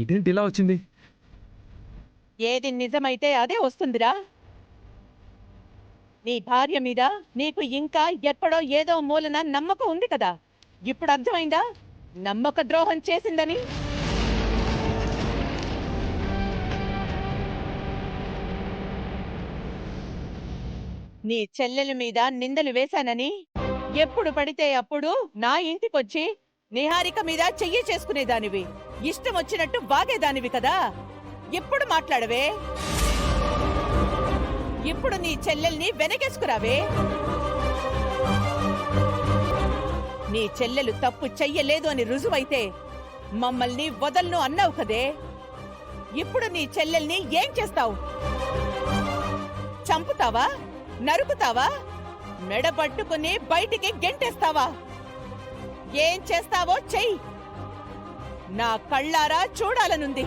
ఇదేంటి ఇలా వచ్చింది? ఏది నిజమైతే అదే వస్తుందిరా. నీ భార్య మీద నీకు ఇంకా ఎక్కడో ఏదో మూలన నమ్మకం ఉంది కదా. ఇప్పుడు అర్థమైందా నమ్మక ద్రోహం చేసిందని? నీ చెల్లెల మీద నిందలు వేశానని ఎప్పుడు పడితే అప్పుడు నా ఇంటికొచ్చి నిహారిక మీద చెయ్యి చేసుకునేదానివి, ఇష్టం వచ్చినట్టు వాగేదానివి కదా. ఎప్పుడు మాట్లాడవే? ఇప్పుడు నీ చెల్లెల్ని వెనకేసుకురావే. నీ చెల్లెలు తప్పు చెయ్యలేదు అని రుజువైతే మమ్మల్ని వదల్ను అన్నావు కదే. ఇప్పుడు నీ చెల్లెల్ని ఏం చేస్తావు? చంపుతావా? నరుకుతావా? మెడబట్టుకుని బయటికి గెంటేస్తావా? ఏం చేస్తావో చెయ్యి, నా కళ్ళారా చూడాలనుంది.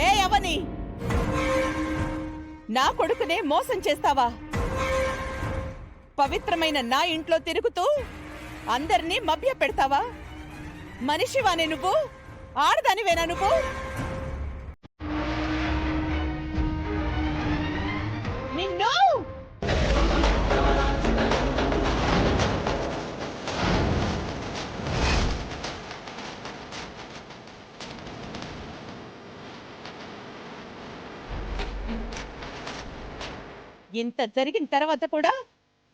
ఏ అవని, నా కొడుకునే మోసం చేస్తావా? పవిత్రమైన నా ఇంట్లో తిరుగుతూ అందర్నీ మభ్య పెడతావా? మనిషివానే నువ్వు? ఆడదానివేనా నువ్వు? నిన్ను ఇంత జరిగిన తర్వాత కూడా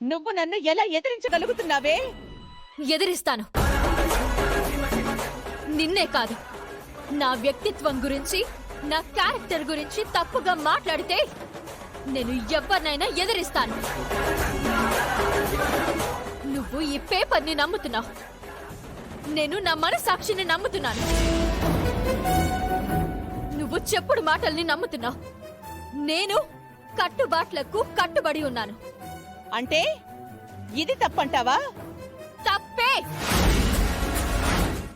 నువ్వు నన్ను ఎలా ఎదిరించగలుగుతున్నావే? ఎదిరిస్తాను. నిన్నే కాదు, నా వ్యక్తిత్వం గురించి, నా క్యారెక్టర్ గురించి తప్పుగా మాట్లాడితే నేను ఎవరినైనా ఎదిరిస్తాను. నువ్వు ఈ పేపర్ని నమ్ముతున్నావు, నేను నా మనసాక్షిని నమ్ముతున్నాను. నువ్వు చెప్పుడు మాటల్ని నమ్ముతున్నావు, నేను కట్టుబాట్లకు కట్టుబడి ఉన్నాను. అంటే ఇది తప్పంటావా? తప్పే.